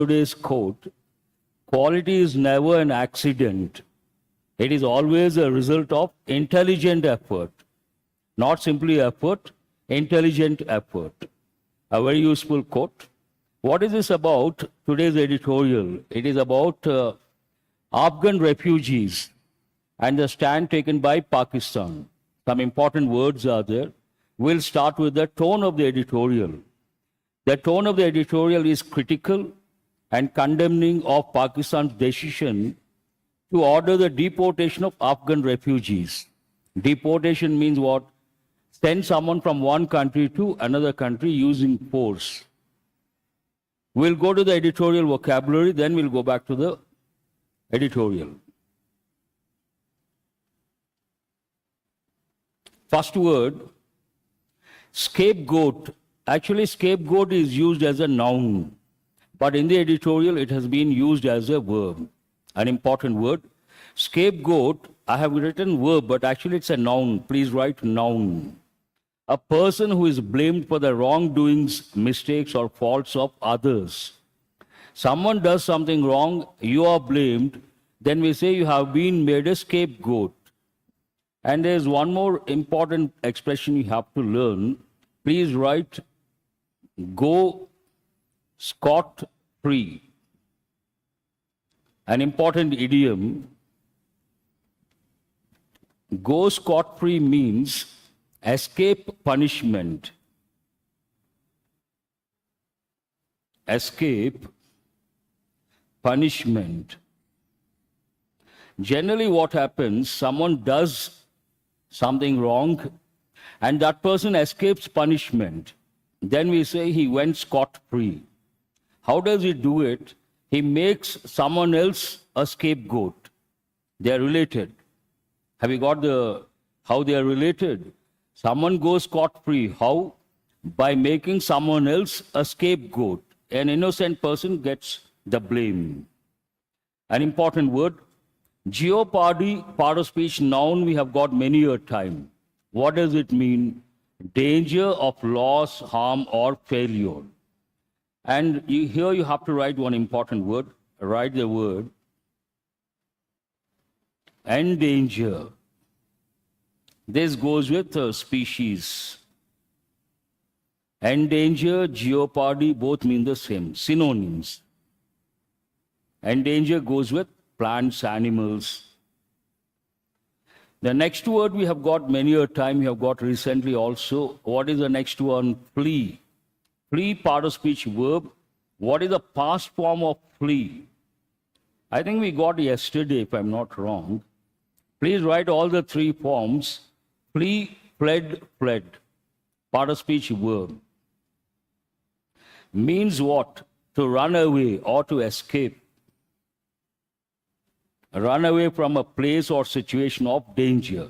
Today's quote, quality is never an accident. It is always a result of intelligent effort. Not simply effort, intelligent effort. A very useful quote. What is this about? Today's editorial. It is about Afghan refugees and the stand taken by Pakistan. Some important words are there. We'll start with the tone of the editorial. The tone of the editorial is critical and condemning of Pakistan's decision to order the deportation of Afghan refugees. Deportation means what? Send someone from one country to another country using force. We'll go to the editorial vocabulary, then we'll go back to the editorial. First word, scapegoat. Actually, scapegoat is used as a noun, but in the editorial, it has been used as a verb, an important word. Scapegoat, I have written verb, but actually it's a noun. Please write noun. A person who is blamed for the wrongdoings, mistakes, or faults of others. Someone does something wrong, you are blamed, then we say you have been made a scapegoat. And there's one more important expression you have to learn. Please write, go scot-free. An important idiom. Go scot-free means escape punishment. Escape punishment. Generally what happens, someone does something wrong and that person escapes punishment. Then we say he went scot-free. How does he do it? He makes someone else a scapegoat. They are related. Have you got how they are related? Someone goes scot-free. How? By making someone else a scapegoat. An innocent person gets the blame. An important word. Jeopardy, part of speech, noun, we have got many a time. What does it mean? Danger of loss, harm, or failure. And here you have to write one important word. Write the word endanger. This goes with species. Endanger, jeopardy, both mean the same. Synonyms. Endanger goes with plants, animals. The next word we have got many a time, we have got recently also. What is the next one? Flee. Flee, part of speech, verb. What is the past form of flee? I think we got yesterday, if I'm not wrong. Please write all the three forms. Flee, fled, fled. Part of speech, verb. Means what? To run away or to escape. Run away from a place or situation of danger.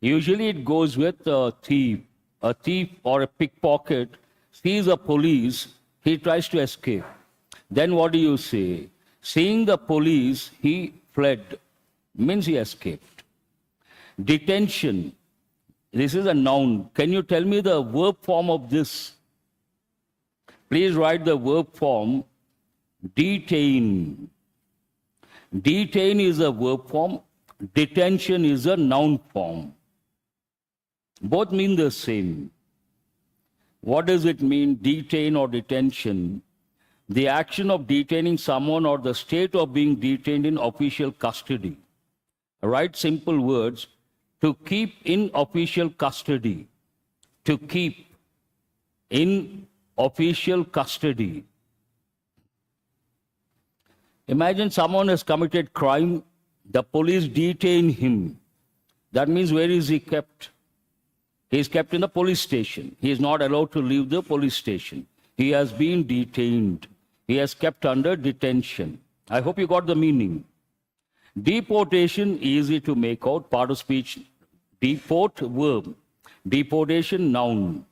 Usually it goes with a thief. A thief or a pickpocket sees a police, he tries to escape. Then what do you say? Seeing the police, he fled. Means he escaped. Detention. This is a noun. Can you tell me the verb form of this? Please write the verb form. Detain. Detain is a verb form. Detention is a noun form. Both mean the same. What does it mean, detain or detention? The action of detaining someone or the state of being detained in official custody. Write simple words. To keep in official custody. To keep in official custody. Imagine someone has committed crime, the police detain him. That means where is he kept? He is kept in the police station. He is not allowed to leave the police station. He has been detained. He is kept under detention. I hope you got the meaning. Deportation, easy to make out, part of speech. Deport, verb. Deportation, noun.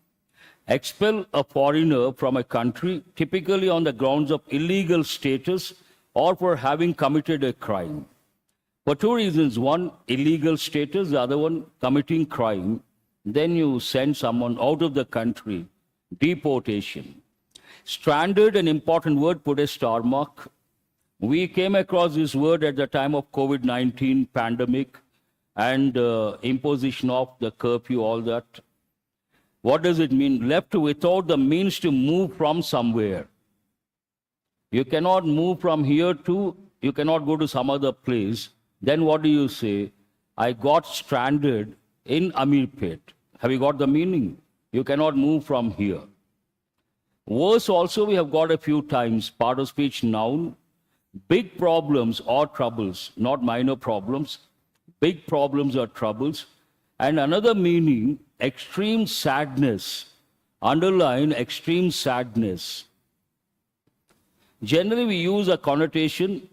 Expel a foreigner from a country, typically on the grounds of illegal status or for having committed a crime. For two reasons. One, illegal status, the other one, committing crime. Then you send someone out of the country. Deportation. Stranded, an important word, put a star mark. We came across this word at the time of COVID-19 pandemic and imposition of the curfew, all that. What does it mean? Left without the means to move from somewhere. You cannot move from here to, you cannot go to some other place. Then what do you say? I got stranded in Amirpet. Have you got the meaning? You cannot move from here. Worse also we have got a few times, part of speech noun, big problems or troubles, not minor problems, big problems or troubles. And another meaning, extreme sadness, underline extreme sadness. Generally we use a connotation,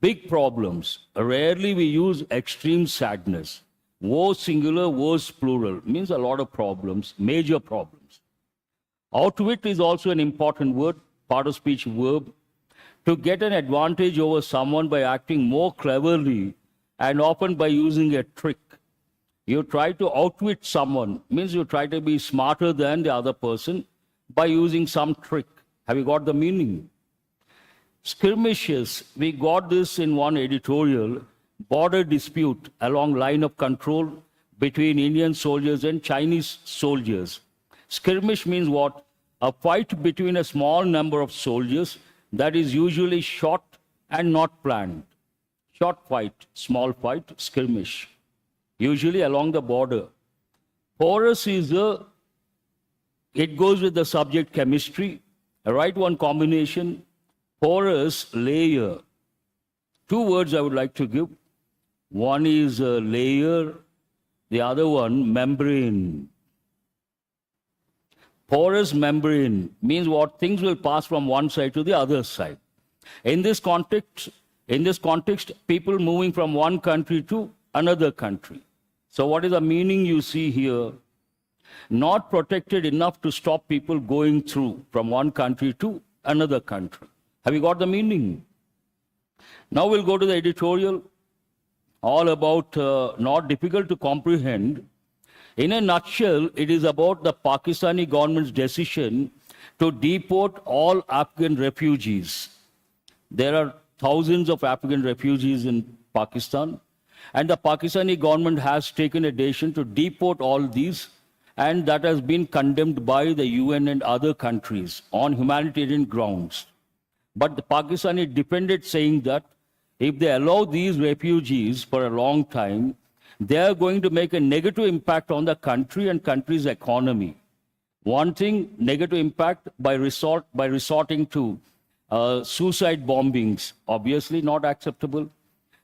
big problems. Rarely we use extreme sadness. Woe singular, woes plural, means a lot of problems, major problems. Outwit is also an important word, part of speech verb. To get an advantage over someone by acting more cleverly and often by using a trick. You try to outwit someone, means you try to be smarter than the other person by using some trick. Have you got the meaning? Skirmishes, we got this in one editorial, border dispute along line of control between Indian soldiers and Chinese soldiers. Skirmish means what? A fight between a small number of soldiers that is usually short and not planned. Short fight, small fight, skirmish. Usually along the border. Porous is it goes with the subject chemistry. Write one combination, porous layer. Two words I would like to give. One is layer, the other one membrane. Porous membrane means what? Things will pass from one side to the other side. In this context, people moving from one country to another country. So what is the meaning you see here? Not protected enough to stop people going through from one country to another country. Have you got the meaning? Now we'll go to the editorial, all about not difficult to comprehend. In a nutshell, it is about the Pakistani government's decision to deport all Afghan refugees. There are thousands of Afghan refugees in Pakistan, and the Pakistani government has taken a decision to deport all these, and that has been condemned by the UN and other countries on humanitarian grounds. But the Pakistani defended, saying that if they allow these refugees for a long time, they are going to make a negative impact on the country and country's economy. One thing, negative impact by resorting to suicide bombings, obviously not acceptable,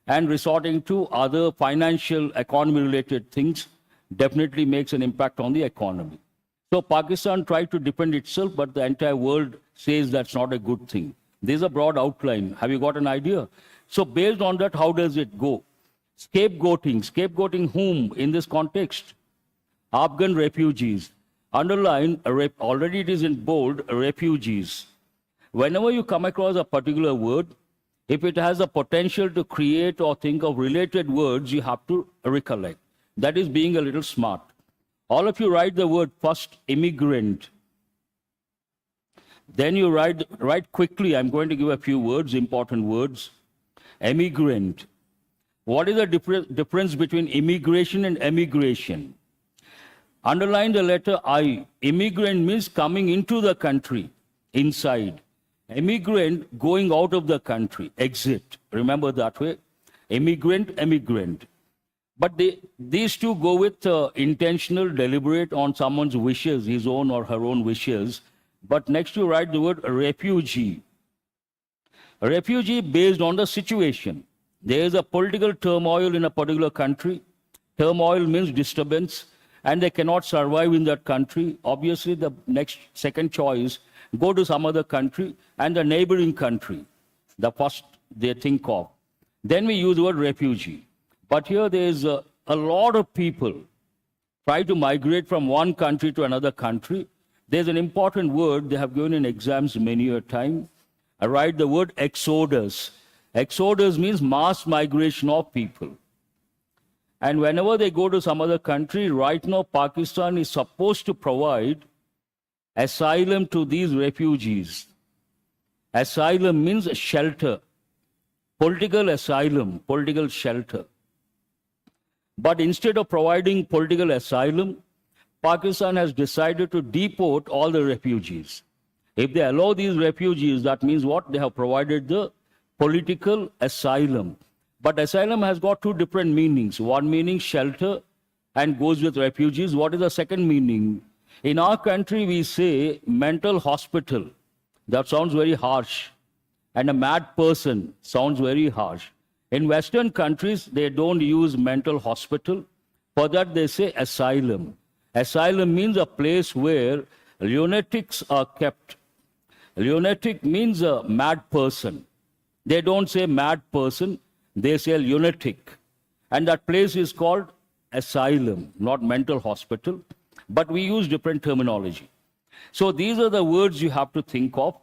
and resorting to other financial economy-related things definitely makes an impact on the economy. So Pakistan tried to defend itself, but the entire world says that's not a good thing. There's a broad outline. Have you got an idea? So based on that, how does it go? Scapegoating. Scapegoating whom in this context? Afghan refugees. Underline, already it is in bold, refugees. Whenever you come across a particular word, if it has a potential to create or think of related words, you have to recollect. That is being a little smart. All of you write the word first, immigrant. Then you write quickly. I'm going to give a few words, important words. Emigrant. What is the difference between immigration and emigration? Underline the letter I. Immigrant means coming into the country, inside. Emigrant, going out of the country, exit. Remember that way. Immigrant, emigrant. But these two go with intentional, deliberate on someone's wishes, his own or her own wishes. But next you write the word refugee. A refugee based on the situation. There is a political turmoil in a particular country. Turmoil means disturbance, and they cannot survive in that country. Obviously, the second choice, go to some other country and the neighboring country, the first they think of. Then we use the word refugee. But here there is a lot of people try to migrate from one country to another country. There's an important word they have given in exams many a time. I write the word exodus. Exodus means mass migration of people. And whenever they go to some other country, right now Pakistan is supposed to provide asylum to these refugees. Asylum means shelter. Political asylum, political shelter. But instead of providing political asylum, Pakistan has decided to deport all the refugees. If they allow these refugees, that means what? They have provided the political asylum. But asylum has got two different meanings. One meaning shelter and goes with refugees. What is the second meaning? In our country, we say mental hospital. That sounds very harsh. And a mad person sounds very harsh. In Western countries, they don't use mental hospital. For that, they say asylum. Asylum means a place where lunatics are kept. Lunatic means a mad person. They don't say mad person, they say lunatic. And that place is called asylum, not mental hospital. But we use different terminology. So these are the words you have to think of.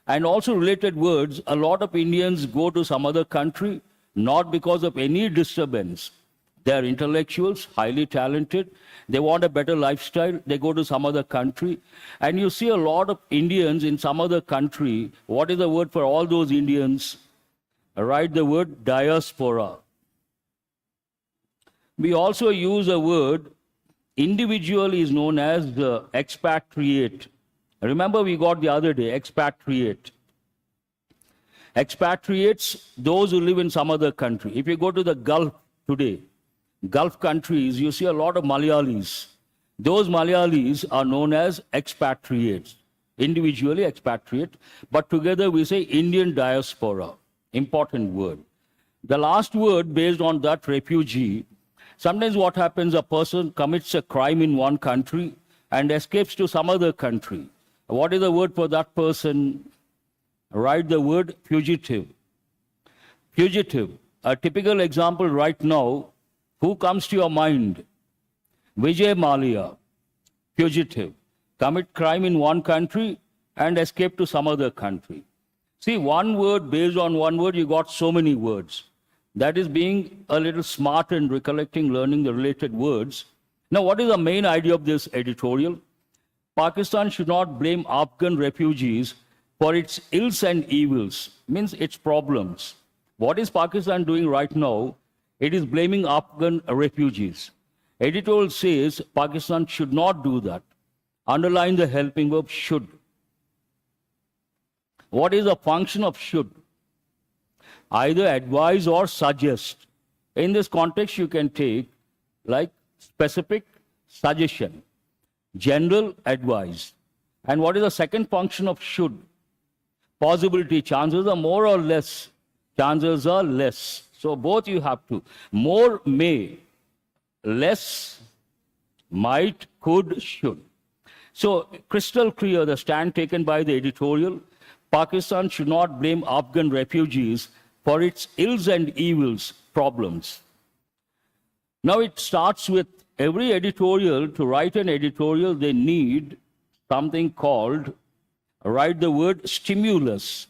And also related words, a lot of Indians go to some other country, not because of any disturbance. They are intellectuals, highly talented. They want a better lifestyle. They go to some other country. And you see a lot of Indians in some other country. What is the word for all those Indians? Write the word diaspora. We also use a word, individual is known as expatriate. Remember we got the other day, expatriate. Expatriates, those who live in some other country. If you go to the Gulf today, Gulf countries, you see a lot of Malayalis. Those Malayalis are known as expatriates, individually expatriate, but together we say Indian diaspora. Important word. The last word based on that, refugee. Sometimes what happens, a person commits a crime in one country and escapes to some other country. What is the word for that person? Write the word fugitive. Fugitive. A typical example right now, who comes to your mind? Vijay Mallya, fugitive. Commit crime in one country and escape to some other country. See, one word, based on one word, you got so many words. That is being a little smart and recollecting, learning the related words. Now, what is the main idea of this editorial? Pakistan should not blame Afghan refugees for its ills and evils, means its problems. What is Pakistan doing right now? It is blaming Afghan refugees. Editorial says Pakistan should not do that. Underline the helping verb should. What is the function of should? Either advise or suggest. In this context, you can take like specific suggestion, general advice. And what is the second function of should? Possibility, chances are more or less. Chances are less. So both you have to. More may, less might, could, should. So crystal clear the stand taken by the editorial. Pakistan should not blame Afghan refugees for its ills and evils, problems. Now it starts with every editorial. To write an editorial, they need something called, write the word stimulus.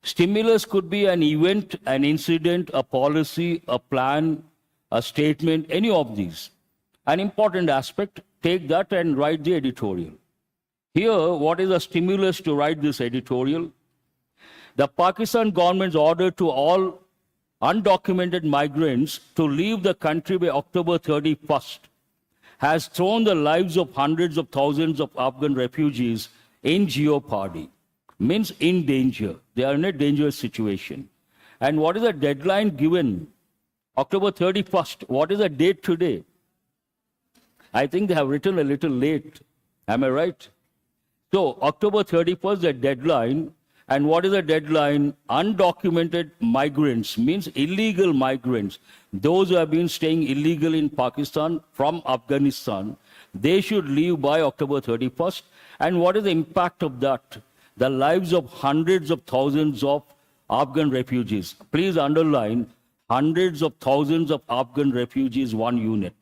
Stimulus could be an event, an incident, a policy, a plan, a statement, any of these. An important aspect, take that and write the editorial. Here, what is the stimulus to write this editorial? The Pakistan government's order to all undocumented migrants to leave the country by October 31st has thrown the lives of hundreds of thousands of Afghan refugees in jeopardy. Means in danger. They are in a dangerous situation. And what is the deadline given? October 31st. What is the date today? I think they have written a little late. Am I right? So October 31st, the deadline. And what is the deadline? Undocumented migrants, means illegal migrants. Those who have been staying illegally in Pakistan from Afghanistan, they should leave by October 31st. And what is the impact of that? The lives of hundreds of thousands of Afghan refugees. Please underline, hundreds of thousands of Afghan refugees, one unit.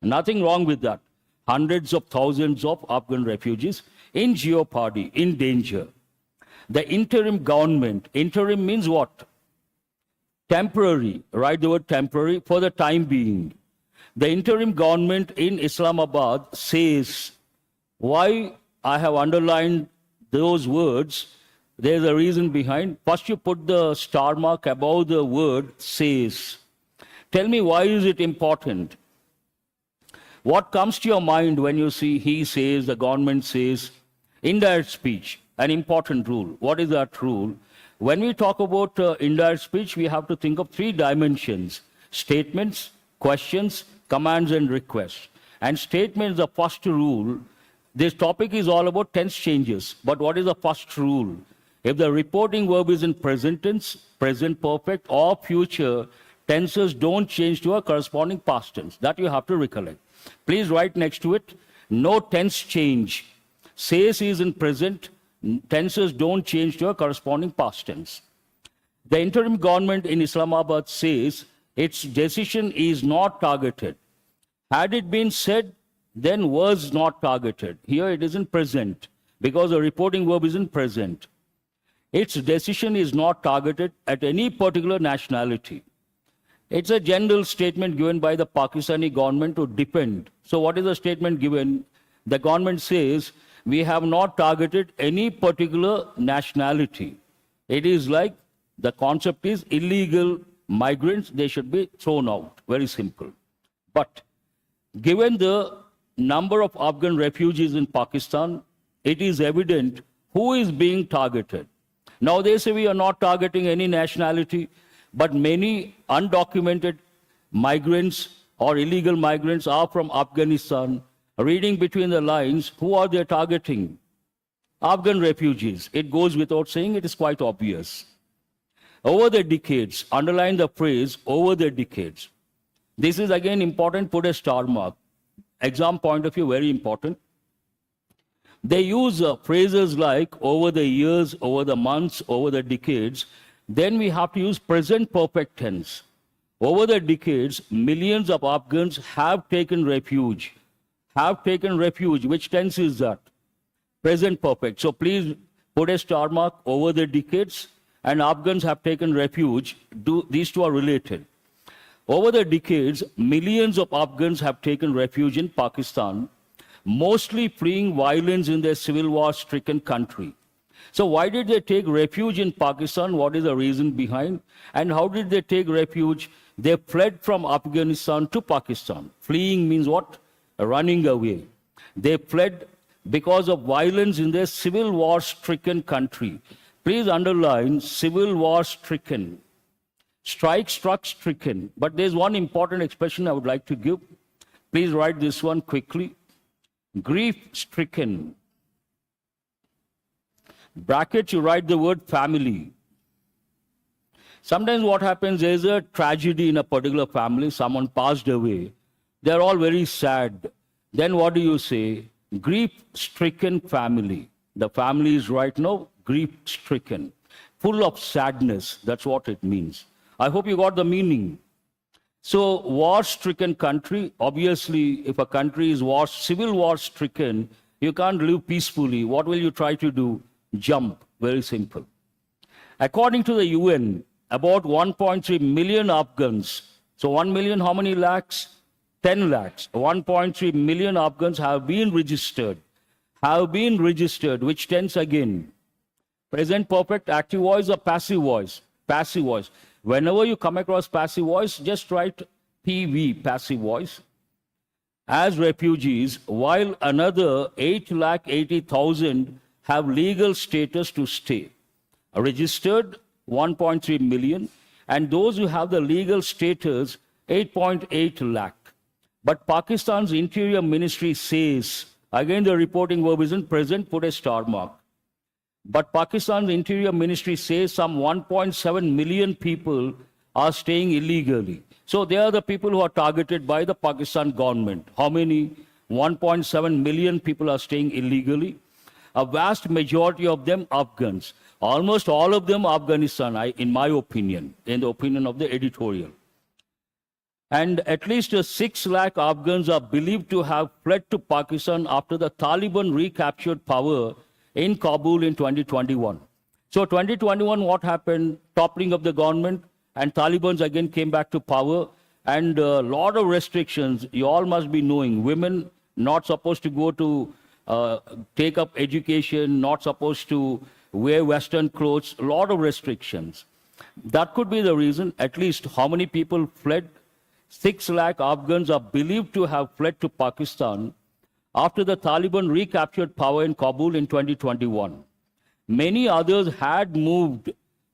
Nothing wrong with that. Hundreds of thousands of Afghan refugees in jeopardy, in danger. The interim government, interim means what? Temporary, write the word temporary, for the time being. The interim government in Islamabad says Why I have underlined those words, there's a reason behind. First, you put the star mark above the word says. Tell me, why is it important? What comes to your mind when you see he says, the government says? Indirect speech, an important rule. What is that rule? When we talk about indirect speech, we have to think of three dimensions: statements, questions, commands, and requests. And statements, the first rule. This topic is all about tense changes. But what is the first rule? If the reporting verb is in present tense, present perfect, or future, tenses don't change to a corresponding past tense. That you have to recollect. Please write next to it, no tense change. Says is in present, tenses don't change to a corresponding past tense. The interim government in Islamabad says its decision is not targeted. Had it been said, then was not targeted. Here it is in present, because the reporting verb is in present. Its decision is not targeted at any particular nationality. It's a general statement given by the Pakistani government to defend. So what is the statement given? The government says, we have not targeted any particular nationality. It is like the concept is illegal migrants, they should be thrown out. Very simple. But given the number of Afghan refugees in Pakistan, it is evident who is being targeted. Now they say we are not targeting any nationality, but many undocumented migrants or illegal migrants are from Afghanistan. Reading between the lines, who are they targeting? Afghan refugees. It goes without saying, it is quite obvious. Over the decades, underline the phrase, over the decades. This is again important, put a star mark. Exam point of view, very important. They use phrases like over the years, over the months, over the decades. Then we have to use present perfect tense. Over the decades, millions of Afghans have taken refuge. Have taken refuge. Which tense is that? Present perfect. So please put a star mark, over the decades, and Afghans have taken refuge. These two are related. Over the decades, millions of Afghans have taken refuge in Pakistan, mostly fleeing violence in their civil war-stricken country. So why did they take refuge in Pakistan? What is the reason behind? And how did they take refuge? They fled from Afghanistan to Pakistan. Fleeing means what? Running away. They fled because of violence in their civil war-stricken country. Please underline civil war-stricken. Strike, struck, stricken. But there's one important expression I would like to give. Please write this one quickly. Grief-stricken. Bracket, you write the word family. Sometimes what happens, there's a tragedy in a particular family, someone passed away. They're all very sad. Then what do you say? Grief-stricken family. The family is right now grief-stricken. Full of sadness, that's what it means. I hope you got the meaning. So war-stricken country, obviously if a country is civil war-stricken, you can't live peacefully. What will you try to do? Jump. Very simple. According to the UN, about 1.3 million Afghans, so 1 million, how many lakhs? 10 lakhs. 1.3 million Afghans have been registered. Have been registered, which tense again? Present perfect, active voice or passive voice? Passive voice. Whenever you come across passive voice, just write PV, passive voice, as refugees, while another 8,80,000 have legal status to stay. Registered, 1.3 million, and those who have the legal status, 8.8 lakh. But Pakistan's Interior Ministry says, again the reporting verb is in present, put a star mark. But Pakistan's Interior Ministry says some 1.7 million people are staying illegally. So they are the people who are targeted by the Pakistan government. How many? 1.7 million people are staying illegally. A vast majority of them Afghans. Almost all of them Afghanistan, in my opinion, in the opinion of the editorial. And at least 6 lakh Afghans are believed to have fled to Pakistan after the Taliban recaptured power in Kabul in 2021. So 2021, what happened? Toppling of the government, and Taliban again came back to power, and a lot of restrictions. You all must be knowing, women not supposed to go to take up education, not supposed to wear Western clothes, a lot of restrictions. That could be the reason. At least how many people fled? 6 lakh Afghans are believed to have fled to Pakistan after the Taliban recaptured power in Kabul in 2021. Many others had moved,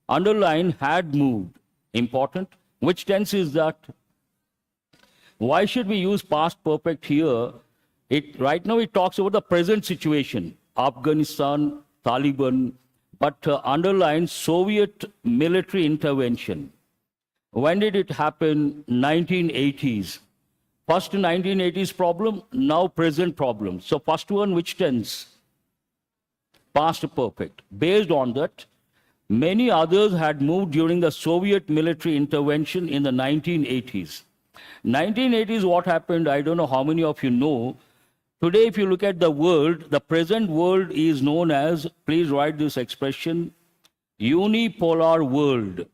underline had moved. Important. Which tense is that? Why should we use past perfect here? Right now it talks about the present situation, Afghanistan, Taliban, but underline Soviet military intervention. When did it happen? 1980s. First 1980s problem, now present problem. So first one, which tense? Past perfect. Based on that, many others had moved during the Soviet military intervention in the 1980s. 1980s, what happened? I don't know how many of you know. Today, if you look at the world, the present world is known as, please write this expression, unipolar world.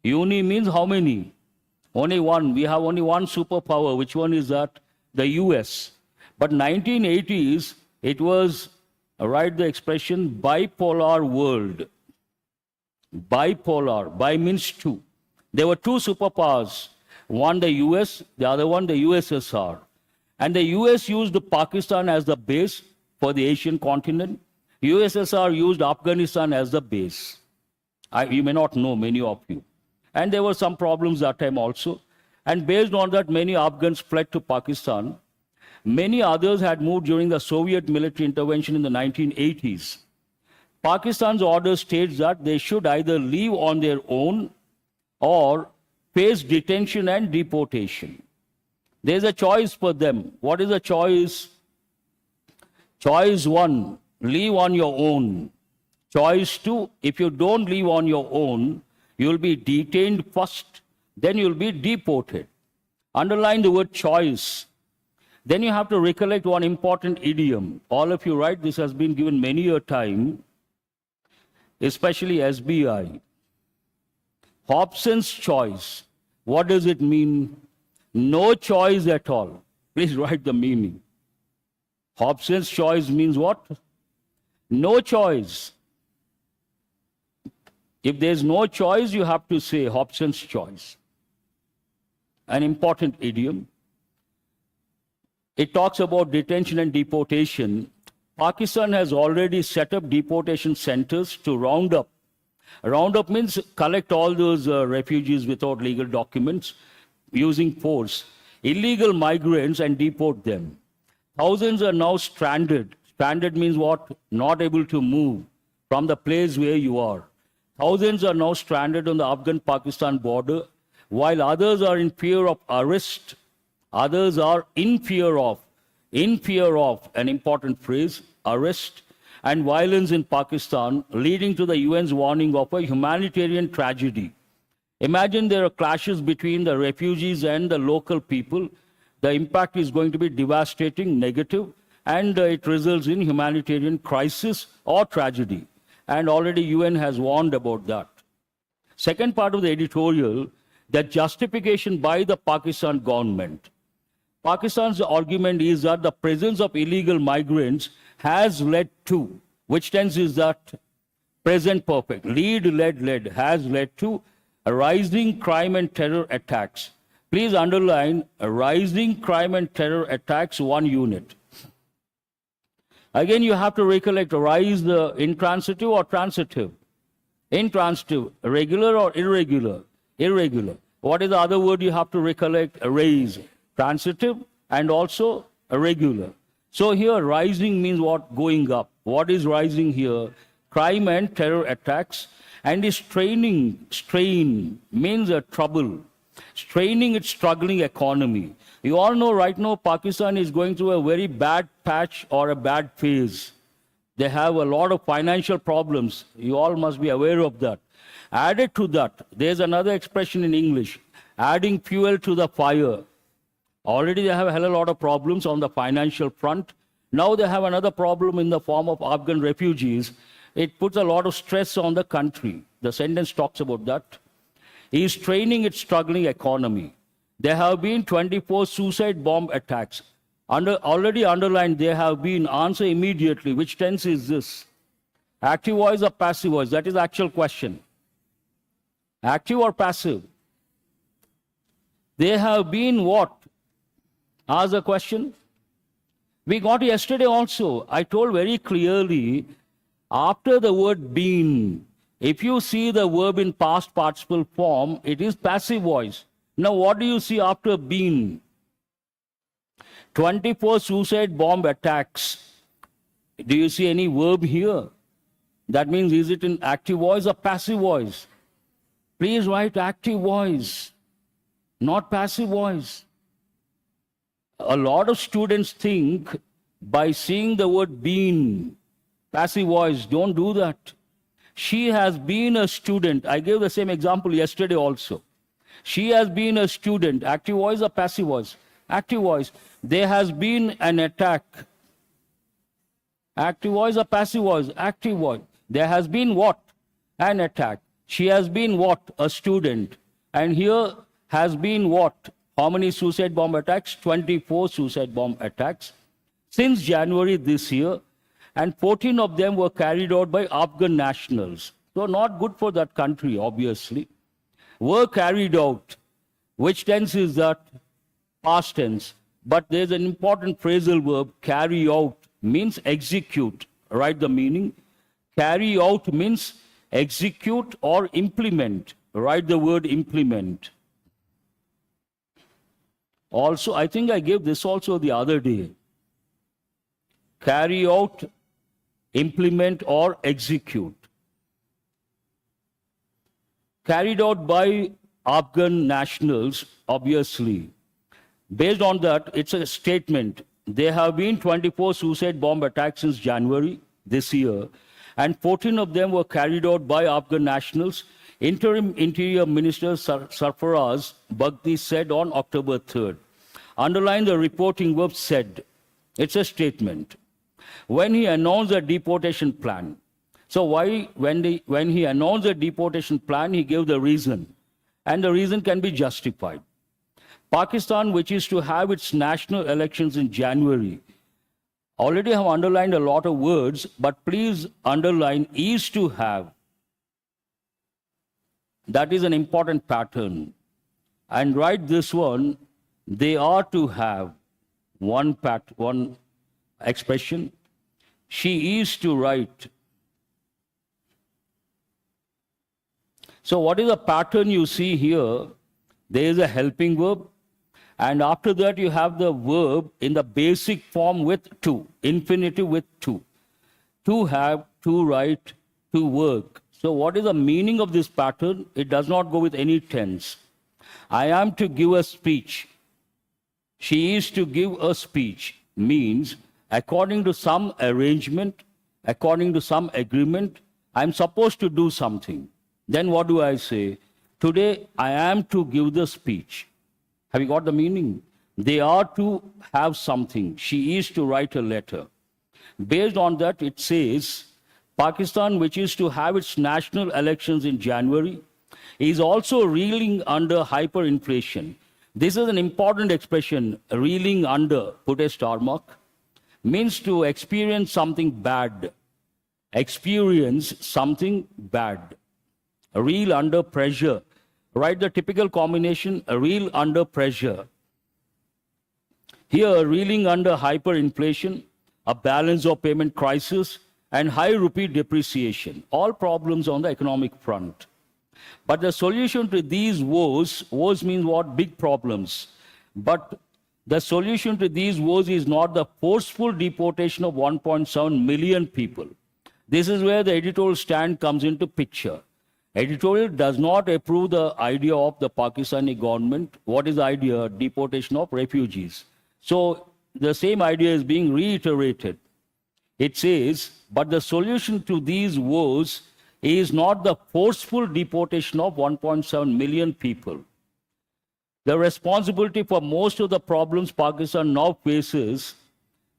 Uni means how many? Only one. We have only one superpower. Which one is that? The US. But 1980s, it was, write the expression, bipolar world. Bipolar. Bi means two. There were two superpowers. One the US, the other one the USSR. And the US used Pakistan as the base for the Asian continent. USSR used Afghanistan as the base. You may not know, many of you. And there were some problems that time also. And based on that, many Afghans fled to Pakistan. Many others had moved during the Soviet military intervention in the 1980s. Pakistan's order states that they should either leave on their own or face detention and deportation. There's a choice for them. What is the choice? Choice 1, leave on your own. Choice 2, if you don't leave on your own, you'll be detained first, then you'll be deported. Underline the word choice. Then you have to recollect one important idiom. All of you write, this has been given many a time, especially SBI. Hobson's choice. What does it mean? No choice at all. Please write the meaning. Hobson's choice means what? No choice. If there's no choice, you have to say Hobson's choice. An important idiom. It talks about detention and deportation. Pakistan has already set up deportation centers to round up. Round up means collect all those refugees without legal documents, using force, illegal migrants, and deport them. Thousands are now stranded. Stranded means what? Not able to move from the place where you are. Thousands are now stranded on the Afghan-Pakistan border, while others are in fear of arrest. Others are in fear of, an important phrase, arrest and violence in Pakistan, leading to the UN's warning of a humanitarian tragedy. Imagine there are clashes between the refugees and the local people. The impact is going to be devastating, negative, and it results in humanitarian crisis or tragedy. And already UN has warned about that. Second part of the editorial, the justification by the Pakistan government. Pakistan's argument is that the presence of illegal migrants has led to, which tense is that? Present perfect. Led, has led to a rising crime and terror attacks. Please underline a rising crime and terror attacks, 1 unit. Again, you have to recollect rise the intransitive or transitive. Intransitive, regular or irregular? Irregular. What is the other word you have to recollect? Raise. Transitive and also irregular. So here rising means what? Going up. What is rising here? Crime and terror attacks. And is strain means a trouble. Straining its struggling economy. You all know right now Pakistan is going through a very bad patch or a bad phase. They have a lot of financial problems. You all must be aware of that. Added to that, there's another expression in English, adding fuel to the fire. Already they have a hell of a lot of problems on the financial front. Now they have another problem in the form of Afghan refugees. It puts a lot of stress on the country. The sentence talks about that. He is straining its struggling economy. There have been 24 suicide bomb attacks. Already underlined, they have been. Answer immediately. Which tense is this? Active voice or passive voice? That is the actual question. Active or passive? They have been what? Ask the question. We got yesterday also. I told very clearly, after the word been, if you see the verb in past participle form, it is passive voice. Now, what do you see after been? 24 suicide bomb attacks. Do you see any verb here? That means, is it in active voice or passive voice? Please write active voice, not passive voice. A lot of students think by seeing the word been, passive voice, don't do that. She has been a student. I gave the same example yesterday also. She has been a student. Active voice or passive voice? Active voice. There has been an attack. Active voice or passive voice? Active voice. There has been what? An attack. She has been what? A student. And here has been what? How many suicide bomb attacks? 24 suicide bomb attacks since January this year. And 14 of them were carried out by Afghan nationals. So not good for that country, obviously. Were carried out. Which tense is that? Past tense. But there's an important phrasal verb, carry out, means execute. Write the meaning. Carry out means execute or implement. Write the word implement. Also, I think I gave this also the other day. Carry out, implement or execute. Carried out by Afghan nationals, obviously. Based on that, it's a statement. There have been 24 suicide bomb attacks since January this year, and 14 of them were carried out by Afghan nationals. Interim Interior Minister Sarfaraz Bhakti said on October 3rd. Underline the reporting verb said. It's a statement. When he announced the deportation plan. So when he announced the deportation plan, he gave the reason. And the reason can be justified. Pakistan, which is to have its national elections in January, already have underlined a lot of words, but please underline is to have. That is an important pattern. And write this one, they are to have one expression. She is to write. So what is the pattern you see here? There is a helping verb. And after that, you have the verb in the basic form with to, infinitive with to. To have, to write, to work. So what is the meaning of this pattern? It does not go with any tense. I am to give a speech. She is to give a speech. Means, according to some arrangement, according to some agreement, I am supposed to do something. Then what do I say? Today, I am to give the speech. Have you got the meaning? They are to have something. She is to write a letter. Based on that, it says, Pakistan, which is to have its national elections in January, is also reeling under hyperinflation. This is an important expression, reeling under, put a star mark, means to experience something bad. Experience something bad. Reel under pressure. Write the typical combination, reel under pressure. Here, reeling under hyperinflation, a balance of payment crisis, and high rupee depreciation. All problems on the economic front. But the solution to these woes means what? Big problems. But the solution to these woes is not the forceful deportation of 1.7 million people. This is where the editorial stand comes into picture. Editorial does not approve the idea of the Pakistani government. What is the idea? Deportation of refugees. So the same idea is being reiterated. It says, but the solution to these woes is not the forceful deportation of 1.7 million people. The responsibility for most of the problems Pakistan now faces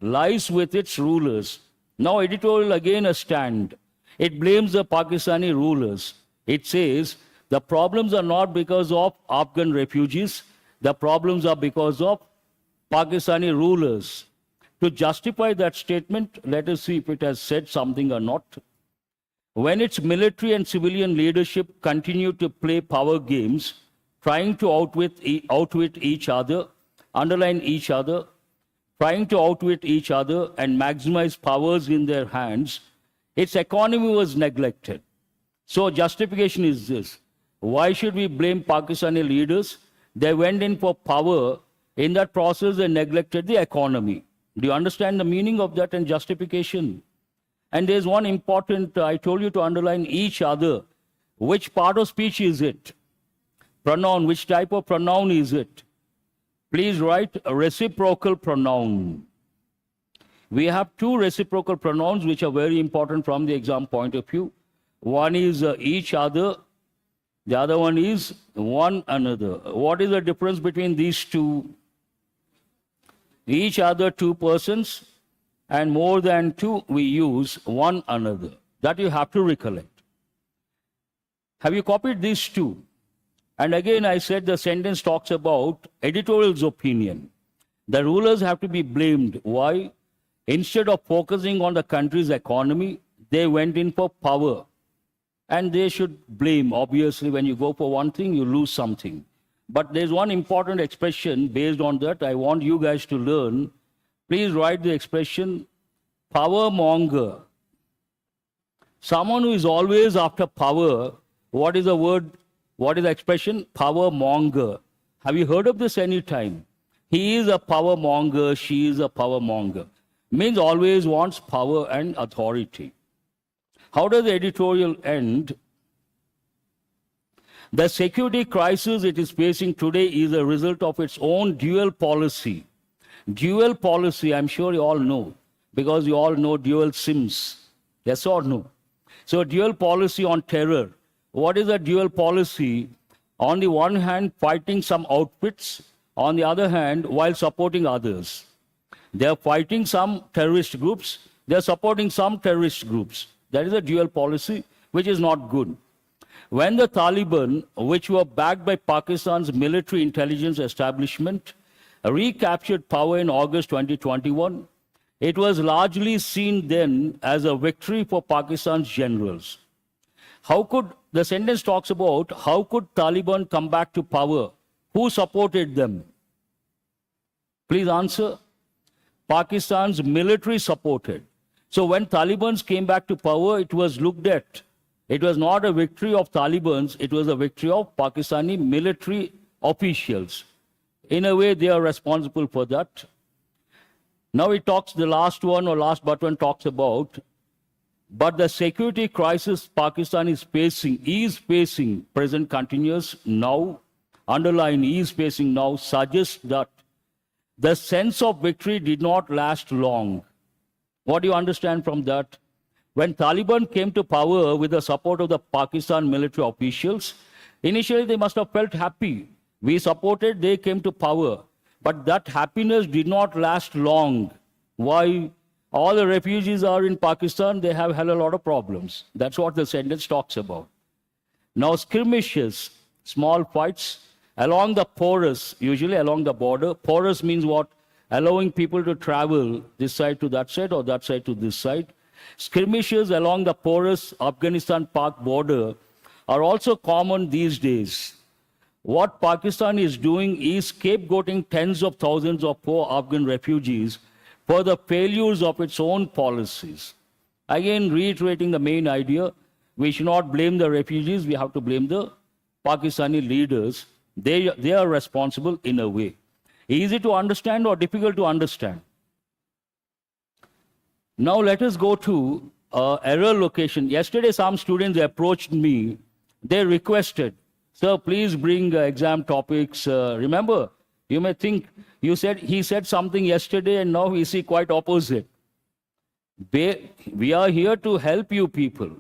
lies with its rulers. Now editorial again a stand. It blames the Pakistani rulers. It says, the problems are not because of Afghan refugees. The problems are because of Pakistani rulers. To justify that statement, let us see if it has said something or not. When its military and civilian leadership continue to play power games, trying to outwit each other, underline each other, trying to outwit each other and maximize powers in their hands, its economy was neglected. So justification is this. Why should we blame Pakistani leaders? They went in for power. In that process, they neglected the economy. Do you understand the meaning of that and justification? And there's one important, I told you to underline each other. Which part of speech is it? Pronoun, which type of pronoun is it? Please write a reciprocal pronoun. We have two reciprocal pronouns which are very important from the exam point of view. One is each other, the other one is one another. What is the difference between these two? Each other, two persons, and more than two, we use one another. That you have to recollect. Have you copied these two? And again, I said the sentence talks about editorial's opinion. The rulers have to be blamed. Why? Instead of focusing on the country's economy, they went in for power. And they should blame. Obviously, when you go for one thing, you lose something. But there's one important expression based on that I want you guys to learn. Please write the expression, power monger. Someone who is always after power, what is the word, what is the expression? Power monger. Have you heard of this any time? He is a power monger, she is a power monger. Means always wants power and authority. How does the editorial end? The security crisis it is facing today is a result of its own dual policy. Dual policy, I'm sure you all know, because you all know dual SIMs. Yes or no? So dual policy on terror. What is a dual policy? On the one hand, fighting some outfits. On the other hand, while supporting others. They are fighting some terrorist groups. They are supporting some terrorist groups. That is a dual policy, which is not good. When the Taliban, which were backed by Pakistan's military intelligence establishment, recaptured power in August 2021, it was largely seen then as a victory for Pakistan's generals. How could, the sentence talks about, how could Taliban come back to power? Who supported them? Please answer. Pakistan's military supported. So when Taliban came back to power, it was looked at. It was not a victory of Taliban, it was a victory of Pakistani military officials. In a way, they are responsible for that. Now it talks, the last one or last but one talks about, but the security crisis Pakistan is facing, present continuous now, underline is facing now, suggests that the sense of victory did not last long. What do you understand from that? When Taliban came to power with the support of the Pakistan military officials, initially they must have felt happy. We supported, they came to power. But that happiness did not last long. Why? All the refugees are in Pakistan, they have had a lot of problems. That's what the sentence talks about. Now skirmishes, small fights, along the porous, usually along the border. Porous means what? Allowing people to travel this side to that side or that side to this side. Skirmishes along the porous Afghanistan-Pak border are also common these days. What Pakistan is doing is scapegoating tens of thousands of poor Afghan refugees for the failures of its own policies. Again, reiterating the main idea, we should not blame the refugees, we have to blame the Pakistani leaders. They are responsible in a way. Easy to understand or difficult to understand? Now let us go to error location. Yesterday some students approached me. They requested, sir, please bring exam topics. Remember, you may think, he said something yesterday and now we see quite opposite. We are here to help you people,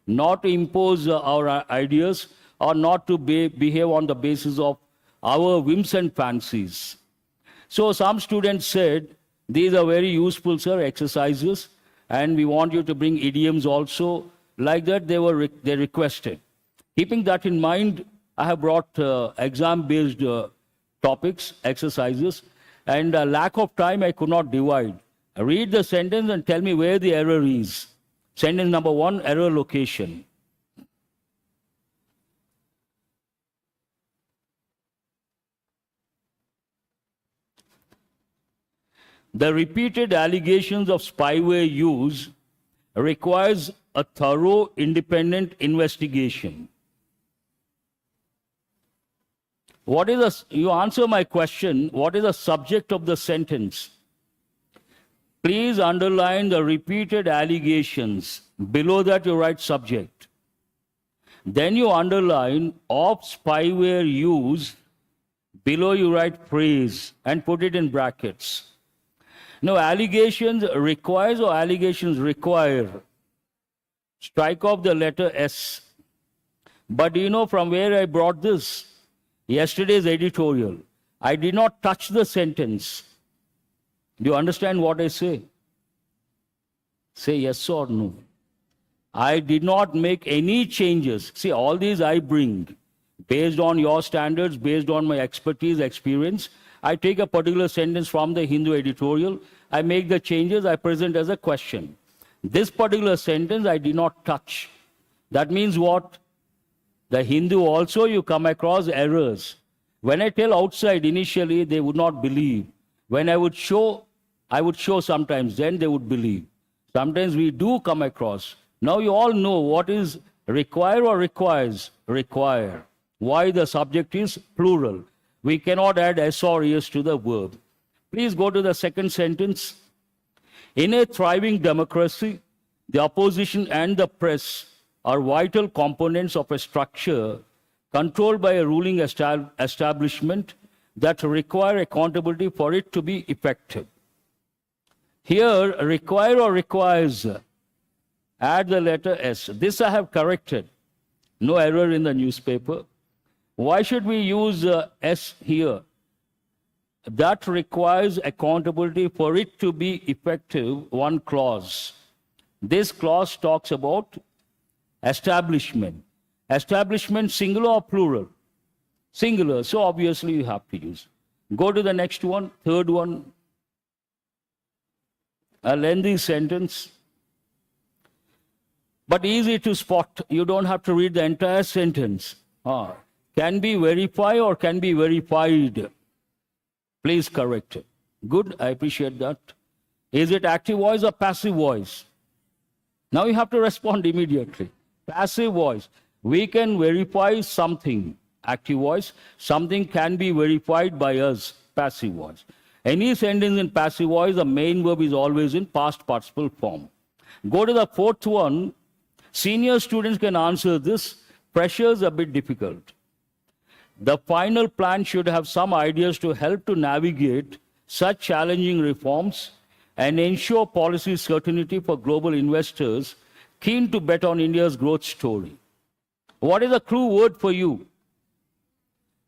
not to impose our ideas or not to behave on the basis of our whims and fancies. So some students said, these are very useful, sir, exercises, and we want you to bring idioms also. Like that, they requested. Keeping that in mind, I have brought exam-based topics, exercises, and lack of time, I could not divide. Read the sentence and tell me where the error is. Sentence number 1, error location. The repeated allegations of spyware use requires a thorough independent investigation. You answer my question, what is the subject of the sentence? Please underline the repeated allegations. Below that you write subject. Then you underline of spyware use. Below you write praise and put it in brackets. Now, allegations requires or allegations require? Strike off the letter S. But do you know from where I brought this? Yesterday's editorial. I did not touch the sentence. Do you understand what I say? Say yes or no. I did not make any changes. See, all these I bring based on your standards, based on my expertise, experience. I take a particular sentence from the Hindu editorial, I make the changes, I present as a question. This particular sentence I did not touch. That means what? The Hindu also you come across errors. When I tell outside initially, they would not believe. When I would show sometimes, then they would believe. Sometimes we do come across. Now you all know what is require or requires? Require. Why the subject is plural. We cannot add S or ES to the verb. Please go to the second sentence. In a thriving democracy, the opposition and the press are vital components of a structure controlled by a ruling establishment that require accountability for it to be effective. Here, require or requires, add the letter S. This I have corrected. No error in the newspaper. Why should we use S here? That requires accountability for it to be effective, one clause. This clause talks about establishment. Establishment singular or plural? Singular, so obviously you have to use. Go to the next one, third one. A lengthy sentence, but easy to spot. You don't have to read the entire sentence. Can be verified or can be verified. Please correct it. Good, I appreciate that. Is it active voice or passive voice? Now you have to respond immediately. Passive voice. We can verify something, active voice. Something can be verified by us, passive voice. Any sentence in passive voice, the main verb is always in past participle form. Go to the fourth one. Senior students can answer this. Pressures a bit difficult. The final plan should have some ideas to help to navigate such challenging reforms and ensure policy certainty for global investors keen to bet on India's growth story. What is the clue word for you?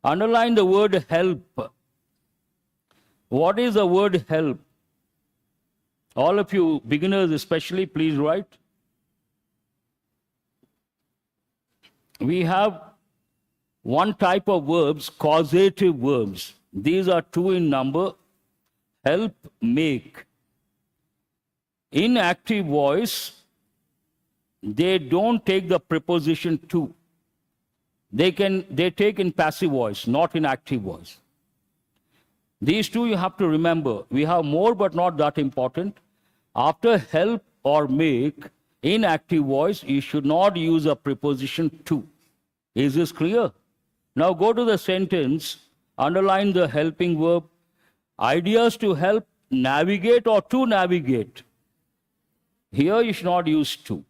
Underline the word help. What is the word help? All of you beginners especially, please write. We have one type of verbs, causative verbs. These are 2 in number. Help, make. In active voice, they don't take the preposition to. They take in passive voice, not in active voice. These 2 you have to remember. We have more, but not that important. After help or make, in active voice, you should not use a preposition to. Is this clear? Now go to the sentence, underline the helping verb. Ideas to help navigate or to navigate. Here you should not use to.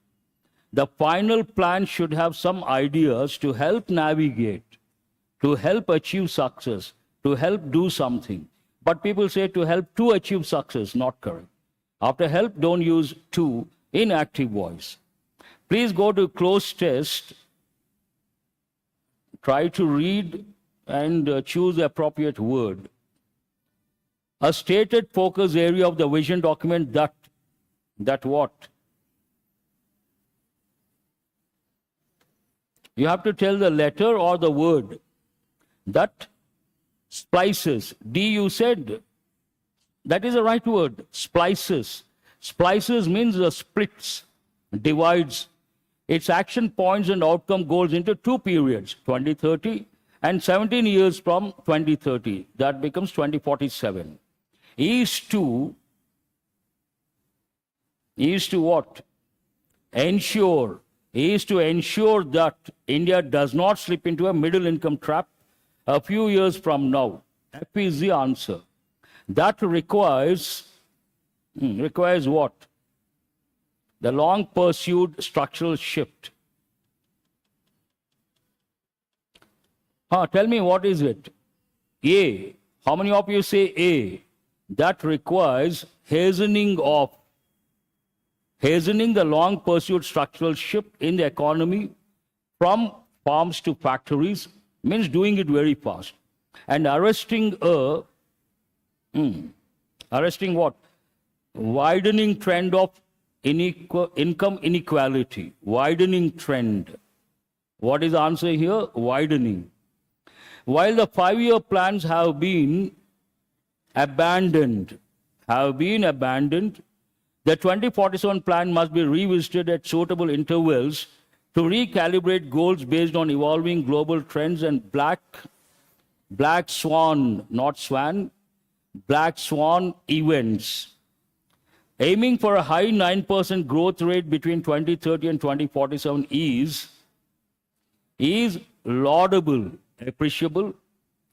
The final plan should have some ideas to help navigate, to help achieve success, to help do something. But people say to help to achieve success, not correct. After help, don't use to in active voice. Please go to close test. Try to read and choose the appropriate word. A stated focus area of the vision document that what? You have to tell the letter or the word. That splices. D you said. That is the right word. Splices. Splices means splits, divides its action points and outcome goals into two periods, 2030 and 17 years from 2030. That becomes 2047. Is to what? Ensure. Is to ensure that India does not slip into a middle income trap a few years from now. F is the answer. That requires what? The long pursued structural shift. Tell me, what is it? A. How many of you say A? That requires hastening the long pursued structural shift in the economy from farms to factories, means doing it very fast. And arresting what? Widening trend of income inequality. Widening trend. What is the answer here? Widening. While the 5-year plans have been abandoned, the 2047 plan must be revisited at suitable intervals to recalibrate goals based on evolving global trends and black swan, not swan, black swan events. Aiming for a high 9% growth rate between 2030 and 2047 is laudable, appreciable,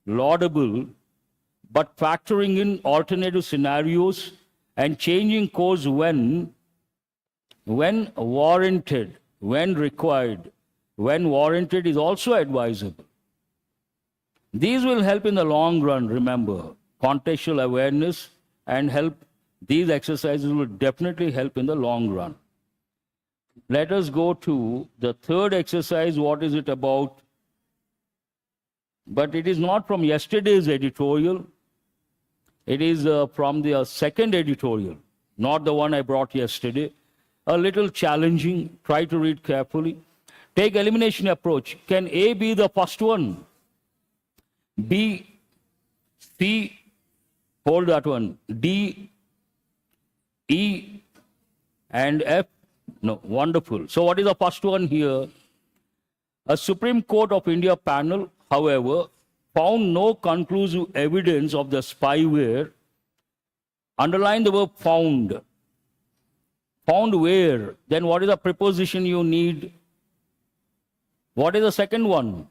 laudable, but factoring in alternative scenarios and changing course when warranted, when required, when warranted is also advisable. These will help in the long run, remember. Contextual awareness and help. These exercises will definitely help in the long run. Let us go to the third exercise. What is it about? But it is not from yesterday's editorial. It is from the second editorial, not the one I brought yesterday. A little challenging. Try to read carefully. Take elimination approach. Can A be the first one? B, C, hold that one. D, E, and F? No, wonderful. So what is the first one here? A Supreme Court of India panel, however, found no conclusive evidence of the spyware. Underline the word found. Found where? Then what is the preposition you need? What is the second one?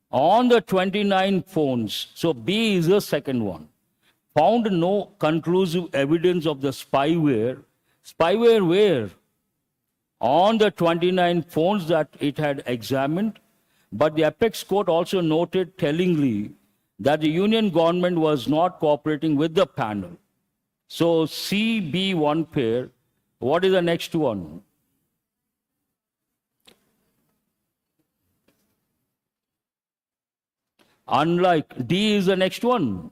On the 29 phones. So B is the second one. Found no conclusive evidence of the spyware. Spyware where? On the 29 phones that it had examined. But the apex court also noted tellingly that the union government was not cooperating with the panel. So C, B, one pair. What is the next one? Unlike, D is the next one.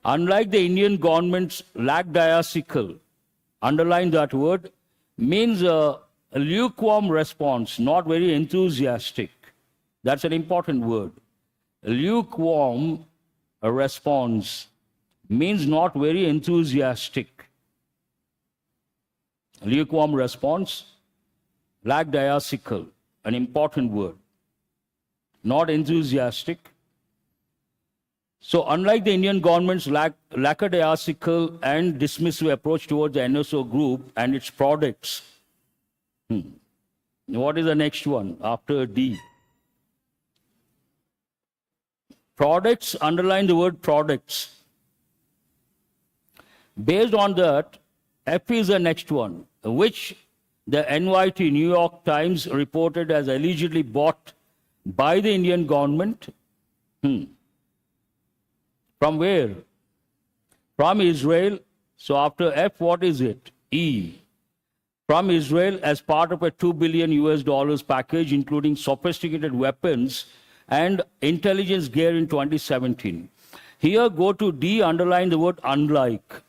Unlike the Indian government's lackadaisical, underline that word, means a lukewarm response, not very enthusiastic. That's an important word. A lukewarm response means not very enthusiastic. Lukewarm response, lackadaisical, an important word. Not enthusiastic. So unlike the Indian government's lackadaisical and dismissive approach towards the NSO group and its products, what is the next one after D? Products, underline the word products. Based on that, F is the next one, which the NYT, New York Times, reported as allegedly bought by the Indian government. From where? From Israel. So after F, what is it? E. From Israel as part of a $2 billion US package, including sophisticated weapons and intelligence gear in 2017. Here, go to D, underline the word unlike.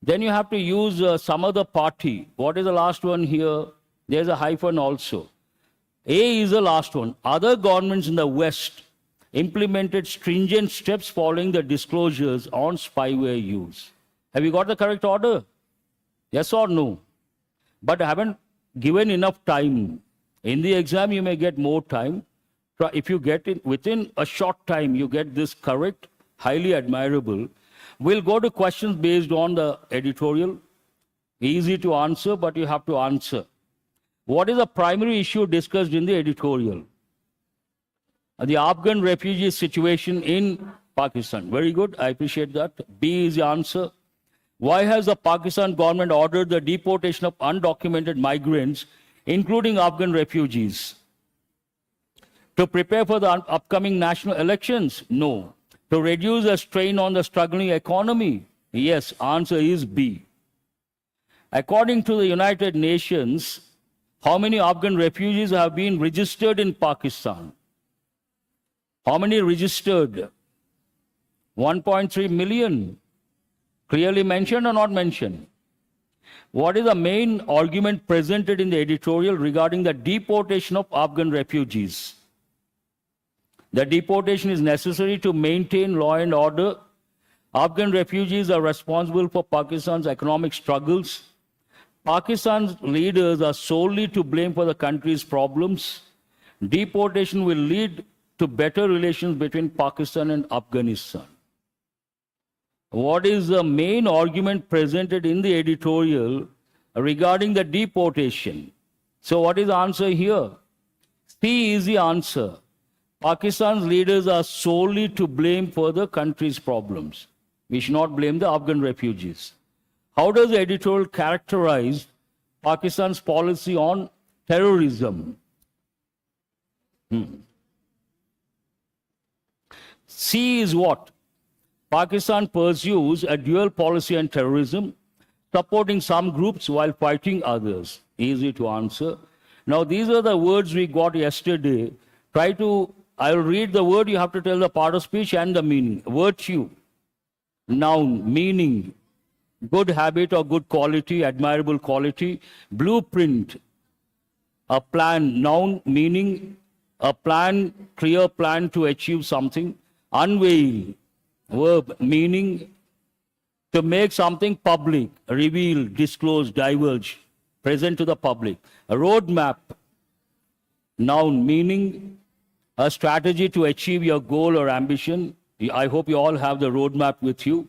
Then you have to use some other party. What is the last one here? There's a hyphen also. A is the last one. Other governments in the West implemented stringent steps following the disclosures on spyware use. Have you got the correct order? Yes or no? But I haven't given enough time. In the exam, you may get more time. If you get it within a short time, you get this correct, highly admirable. We'll go to questions based on the editorial. Easy to answer, but you have to answer. What is the primary issue discussed in the editorial? The Afghan refugee situation in Pakistan. Very good. I appreciate that. B is the answer. Why has the Pakistan government ordered the deportation of undocumented migrants, including Afghan refugees? To prepare for the upcoming national elections? No. To reduce the strain on the struggling economy? Yes. Answer is B. According to the United Nations, how many Afghan refugees have been registered in Pakistan? How many registered? 1.3 million. Clearly mentioned or not mentioned? What is the main argument presented in the editorial regarding the deportation of Afghan refugees? The deportation is necessary to maintain law and order. Afghan refugees are responsible for Pakistan's economic struggles. Pakistan's leaders are solely to blame for the country's problems. Deportation will lead to better relations between Pakistan and Afghanistan. What is the main argument presented in the editorial regarding the deportation? So what is the answer here? C is the answer. Pakistan's leaders are solely to blame for the country's problems. We should not blame the Afghan refugees. How does the editorial characterize Pakistan's policy on terrorism? C is what? Pakistan pursues a dual policy on terrorism, supporting some groups while fighting others. Easy to answer. Now, these are the words we got yesterday. I'll read the word, you have to tell the part of speech and the meaning. Virtue, noun, meaning, good habit or good quality, admirable quality. Blueprint, a plan, noun, meaning, a plan, clear plan to achieve something. Unveil, verb, meaning, to make something public, reveal, disclose, divulge, present to the public. A roadmap, noun, meaning, a strategy to achieve your goal or ambition. I hope you all have the roadmap with you.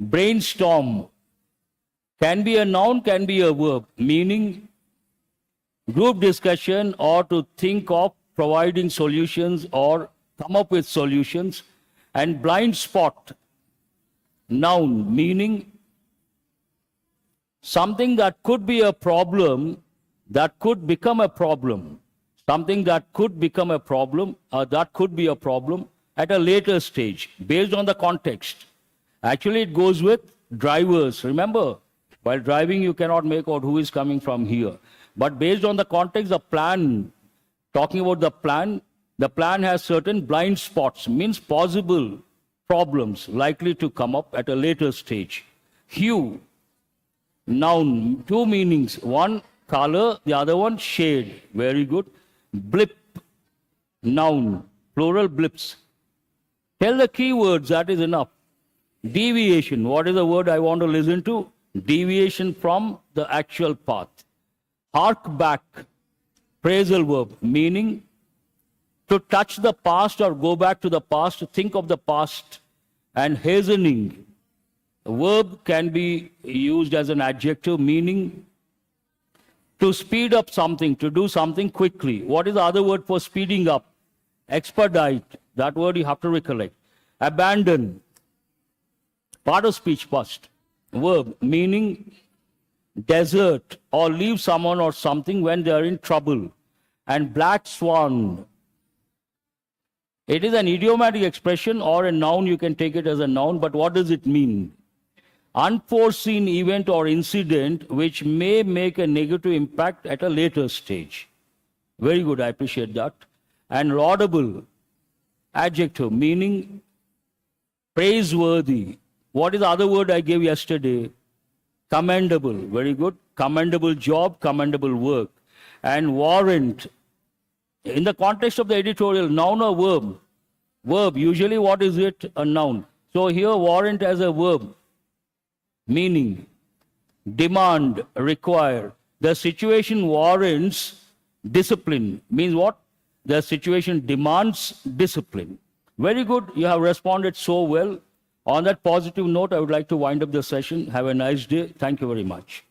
Brainstorm, can be a noun, can be a verb, meaning, group discussion or to think of providing solutions or come up with solutions. And blind spot, noun, meaning, something that could be a problem that could become a problem. Something that could become a problem or that could be a problem at a later stage based on the context. Actually, it goes with drivers. Remember, while driving, you cannot make out who is coming from here. But based on the context, the plan, talking about the plan has certain blind spots, means possible problems likely to come up at a later stage. Hue, noun, two meanings. One, color, the other one, shade. Very good. Blip, noun, plural blips. Tell the keywords, that is enough. Deviation, what is the word I want to listen to? Deviation from the actual path. Hark back, phrasal verb, meaning to touch the past or go back to the past, to think of the past. And hastening, a verb can be used as an adjective, meaning to speed up something, to do something quickly. What is the other word for speeding up? Expedite. That word you have to recollect. Abandon. Part of speech first. Verb, meaning desert or leave someone or something when they are in trouble. And black swan. It is an idiomatic expression or a noun, you can take it as a noun, but what does it mean? Unforeseen event or incident which may make a negative impact at a later stage. Very good, I appreciate that. And laudable, adjective, meaning praiseworthy. What is the other word I gave yesterday? Commendable, very good. Commendable job, commendable work. And warrant, in the context of the editorial, noun or verb? Verb, usually what is it? A noun. So here warrant as a verb. meaning, demand, require. The situation warrants discipline. Means what? The situation demands discipline. Very good. You have responded so well. On that positive note, I would like to wind up the session. Have a nice day. Thank you very much.